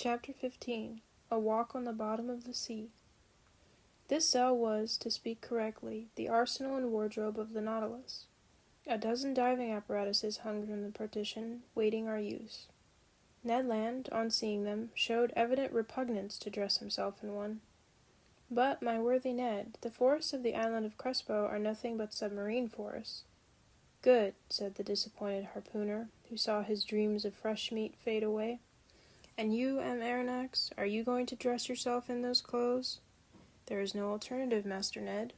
Chapter 15. A Walk on the Bottom of the Sea. This cell was, to speak correctly, the arsenal and wardrobe of the Nautilus. A dozen diving apparatuses hung from the partition, waiting our use. Ned Land, on seeing them, showed evident repugnance to dress himself in one. But, my worthy Ned, the forests of the island of Crespo are nothing but submarine forests. Good, said the disappointed harpooner, who saw his dreams of fresh meat fade away. And you, M. Aronnax, are you going to dress yourself in those clothes? There is no alternative, Master Ned.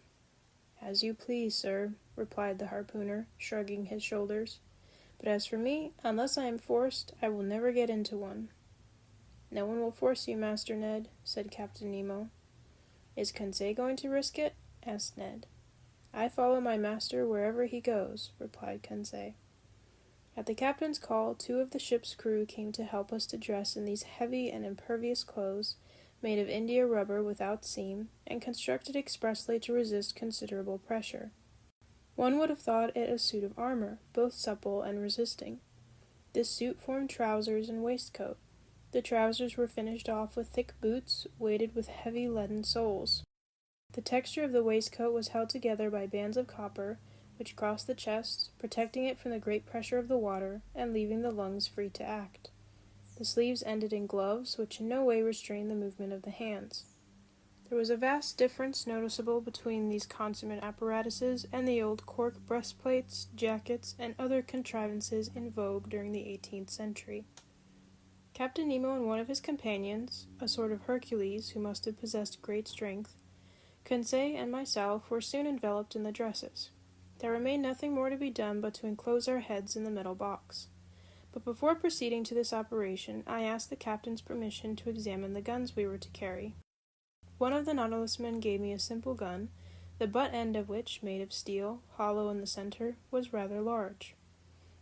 As you please, sir, replied the harpooner, shrugging his shoulders. But as for me, unless I am forced, I will never get into one. No one will force you, Master Ned, said Captain Nemo. Is Conseil going to risk it? Asked Ned. I follow my master wherever he goes, replied Conseil. At the captain's call, 2 of the ship's crew came to help us to dress in these heavy and impervious clothes, made of India rubber without seam, and constructed expressly to resist considerable pressure. One would have thought it a suit of armor, both supple and resisting. This suit formed trousers and waistcoat. The trousers were finished off with thick boots, weighted with heavy leaden soles. The texture of the waistcoat was held together by bands of copper, which crossed the chest, protecting it from the great pressure of the water, and leaving the lungs free to act. The sleeves ended in gloves, which in no way restrained the movement of the hands. There was a vast difference noticeable between these consummate apparatuses and the old cork breastplates, jackets, and other contrivances in vogue during the 18th century. Captain Nemo and one of his companions, a sort of Hercules who must have possessed great strength, Conseil and myself were soon enveloped in the dresses. There remained nothing more to be done but to enclose our heads in the metal box. But before proceeding to this operation, I asked the captain's permission to examine the guns we were to carry. One of the Nautilus men gave me a simple gun, the butt end of which, made of steel, hollow in the center, was rather large.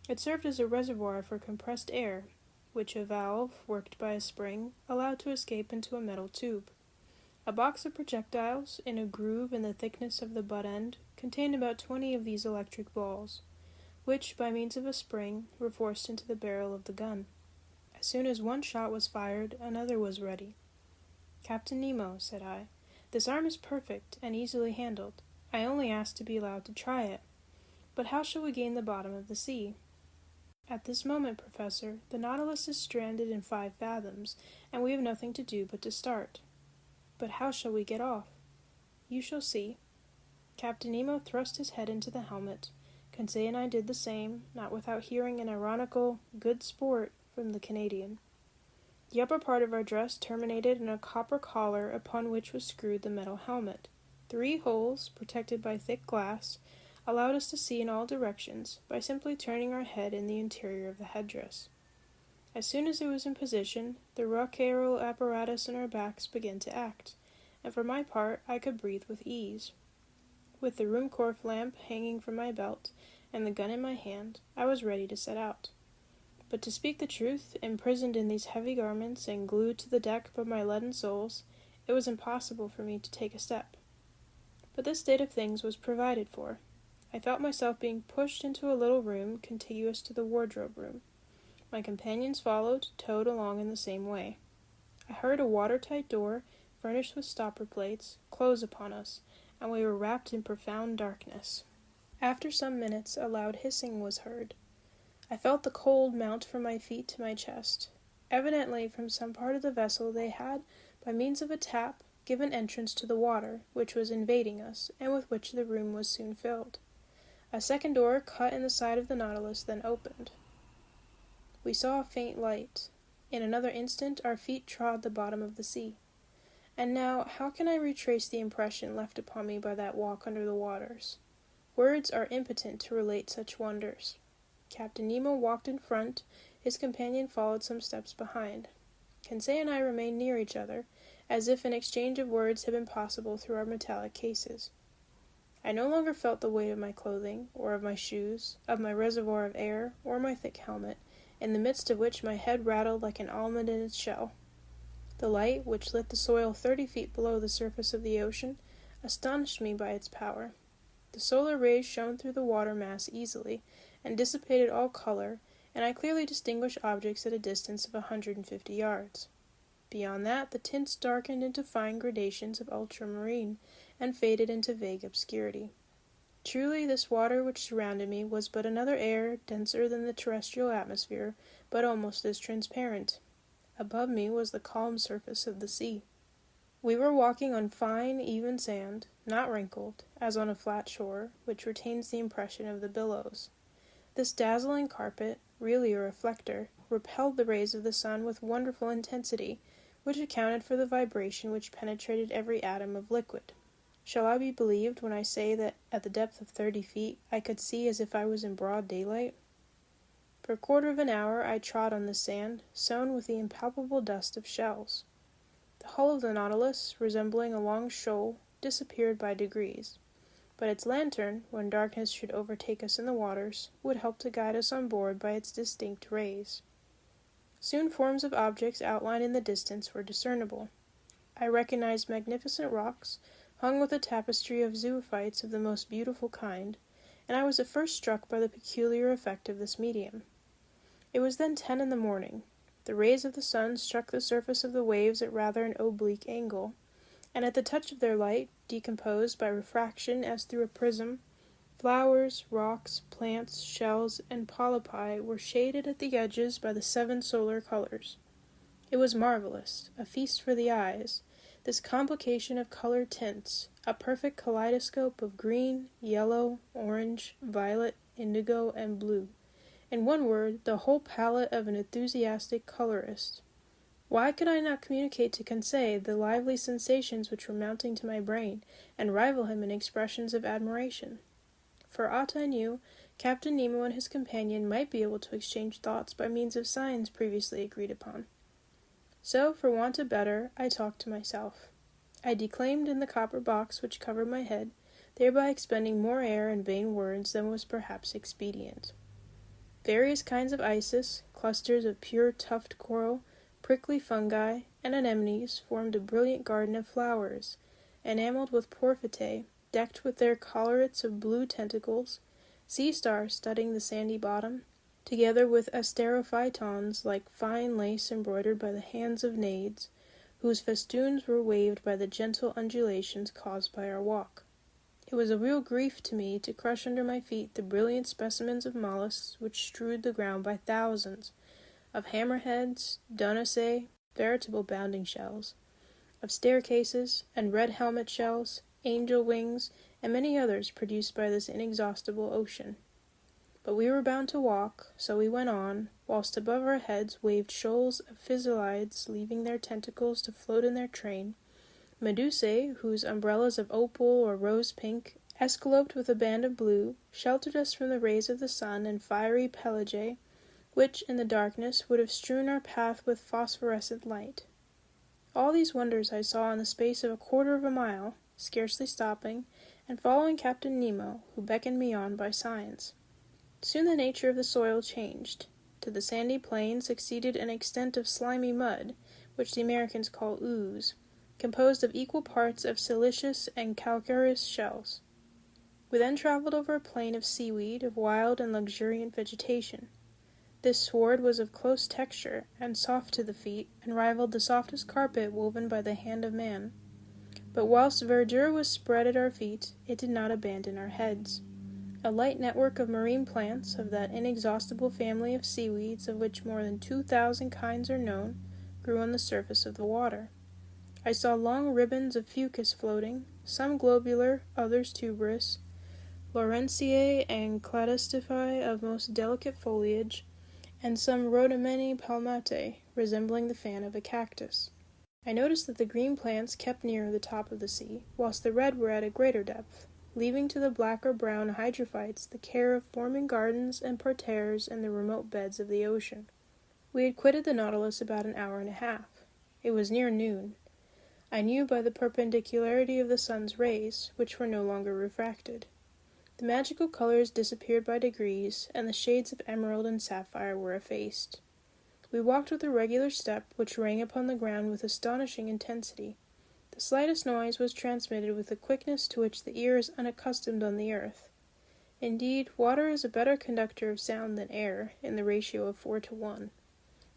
It served as a reservoir for compressed air, which a valve, worked by a spring, allowed to escape into a metal tube. A box of projectiles, in a groove in the thickness of the butt end, contained about 20 of these electric balls, which, by means of a spring, were forced into the barrel of the gun. As soon as one shot was fired, another was ready. Captain Nemo, said I, this arm is perfect and easily handled. I only ask to be allowed to try it. But how shall we gain the bottom of the sea? At this moment, Professor, the Nautilus is stranded in 5 fathoms, and we have nothing to do but to start. But how shall we get off? You shall see. Captain Nemo thrust his head into the helmet. Conseil and I did the same, not without hearing an ironical, good sport, from the Canadian. The upper part of our dress terminated in a copper collar upon which was screwed the metal helmet. 3 holes, protected by thick glass, allowed us to see in all directions by simply turning our head in the interior of the headdress. As soon as it was in position, the rock-aero apparatus in our backs began to act, and for my part I could breathe with ease. With the Ruhmkorff lamp hanging from my belt, and the gun in my hand, I was ready to set out. But to speak the truth, imprisoned in these heavy garments and glued to the deck by my leaden soles, it was impossible for me to take a step. But this state of things was provided for. I felt myself being pushed into a little room contiguous to the wardrobe room. My companions followed, towed along in the same way. I heard a watertight door, furnished with stopper plates, close upon us, and we were wrapped in profound darkness. After some minutes, a loud hissing was heard. I felt the cold mount from my feet to my chest. Evidently, from some part of the vessel they had, by means of a tap, given entrance to the water, which was invading us, and with which the room was soon filled. A second door, cut in the side of the Nautilus, then opened. We saw a faint light. In another instant, our feet trod the bottom of the sea. And now, how can I retrace the impression left upon me by that walk under the waters? Words are impotent to relate such wonders. Captain Nemo walked in front, his companion followed some steps behind. Conseil and I remained near each other, as if an exchange of words had been possible through our metallic cases. I no longer felt the weight of my clothing, or of my shoes, of my reservoir of air, or my thick helmet, in the midst of which my head rattled like an almond in its shell. The light, which lit the soil 30 feet below the surface of the ocean, astonished me by its power. The solar rays shone through the water mass easily, and dissipated all color, and I clearly distinguished objects at a distance of 150 yards. Beyond that, the tints darkened into fine gradations of ultramarine, and faded into vague obscurity. Truly, this water which surrounded me was but another air, denser than the terrestrial atmosphere, but almost as transparent. Above me was the calm surface of the sea. We were walking on fine, even sand, not wrinkled, as on a flat shore, which retains the impression of the billows. This dazzling carpet, really a reflector, repelled the rays of the sun with wonderful intensity, which accounted for the vibration which penetrated every atom of liquid. Shall I be believed when I say that at the depth of 30 feet I could see as if I was in broad daylight? For a quarter of an hour I trod on the sand, sown with the impalpable dust of shells. The hull of the Nautilus, resembling a long shoal, disappeared by degrees, but its lantern, when darkness should overtake us in the waters, would help to guide us on board by its distinct rays. Soon forms of objects outlined in the distance were discernible. I recognized magnificent rocks, hung with a tapestry of zoophytes of the most beautiful kind, and I was at first struck by the peculiar effect of this medium. It was then 10 in the morning. The rays of the sun struck the surface of the waves at rather an oblique angle, and at the touch of their light, decomposed by refraction as through a prism, flowers, rocks, plants, shells, and polypi were shaded at the edges by the 7 solar colors. It was marvelous, a feast for the eyes, this complication of colored tints, a perfect kaleidoscope of green, yellow, orange, violet, indigo, and blue. In one word, the whole palette of an enthusiastic colorist. Why could I not communicate to Conseil the lively sensations which were mounting to my brain, and rival him in expressions of admiration? For aught I knew, Captain Nemo and his companion might be able to exchange thoughts by means of signs previously agreed upon. So, for want of better, I talked to myself. I declaimed in the copper box which covered my head, thereby expending more air in vain words than was perhaps expedient. Various kinds of isis, clusters of pure tufted coral, prickly fungi, and anemones formed a brilliant garden of flowers, enameled with porphytae, decked with their collarets of blue tentacles, sea stars studding the sandy bottom, together with asterophytons like fine lace embroidered by the hands of naiads, whose festoons were waved by the gentle undulations caused by our walk. It was a real grief to me to crush under my feet the brilliant specimens of mollusks which strewed the ground by thousands, of hammerheads, donaceae, veritable bounding shells, of staircases and red helmet shells, angel wings, and many others produced by this inexhaustible ocean. But we were bound to walk, so we went on, whilst above our heads waved shoals of physallids, leaving their tentacles to float in their train, medusae, whose umbrellas of opal or rose pink, escalloped with a band of blue, sheltered us from the rays of the sun, and fiery pelagiae, which, in the darkness, would have strewn our path with phosphorescent light. All these wonders I saw in the space of a quarter of a mile, scarcely stopping, and following Captain Nemo, who beckoned me on by signs. Soon the nature of the soil changed. To the sandy plain succeeded an extent of slimy mud, which the Americans call ooze, composed of equal parts of silicious and calcareous shells. We then traveled over a plain of seaweed, of wild and luxuriant vegetation. This sward was of close texture, and soft to the feet, and rivaled the softest carpet woven by the hand of man. But whilst verdure was spread at our feet, it did not abandon our heads. A light network of marine plants, of that inexhaustible family of seaweeds of which more than 2,000 kinds are known, grew on the surface of the water. I saw long ribbons of fucus floating, some globular, others tuberous, Lawrenceae and Cladistiferae of most delicate foliage, and some Rhodamene palmatae, resembling the fan of a cactus. I noticed that the green plants kept nearer the top of the sea, whilst the red were at a greater depth, leaving to the black or brown hydrophytes the care of forming gardens and parterres in the remote beds of the ocean. We had quitted the Nautilus about an hour and a half. It was near noon. I knew by the perpendicularity of the sun's rays, which were no longer refracted. The magical colors disappeared by degrees, and the shades of emerald and sapphire were effaced. We walked with a regular step, which rang upon the ground with astonishing intensity. The slightest noise was transmitted with a quickness to which the ear is unaccustomed on the earth. Indeed, water is a better conductor of sound than air, in the ratio of 4 to 1.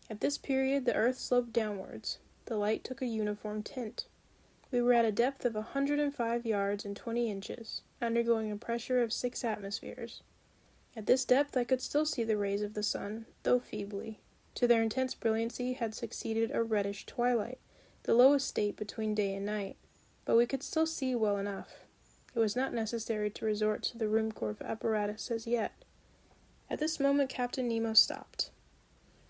At this period the earth sloped downwards. The light took a uniform tint. We were at a depth of 105 yards and 20 inches, undergoing a pressure of 6 atmospheres. At this depth I could still see the rays of the sun, though feebly. To their intense brilliancy had succeeded a reddish twilight, the lowest state between day and night, but we could still see well enough. It was not necessary to resort to the Ruhmkorff apparatus as yet. At this moment Captain Nemo stopped.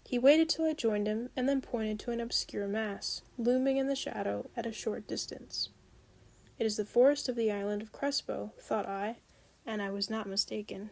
He waited till I joined him, and then pointed to an obscure mass, looming in the shadow at a short distance. "It is the forest of the island of Crespo," thought I, and I was not mistaken.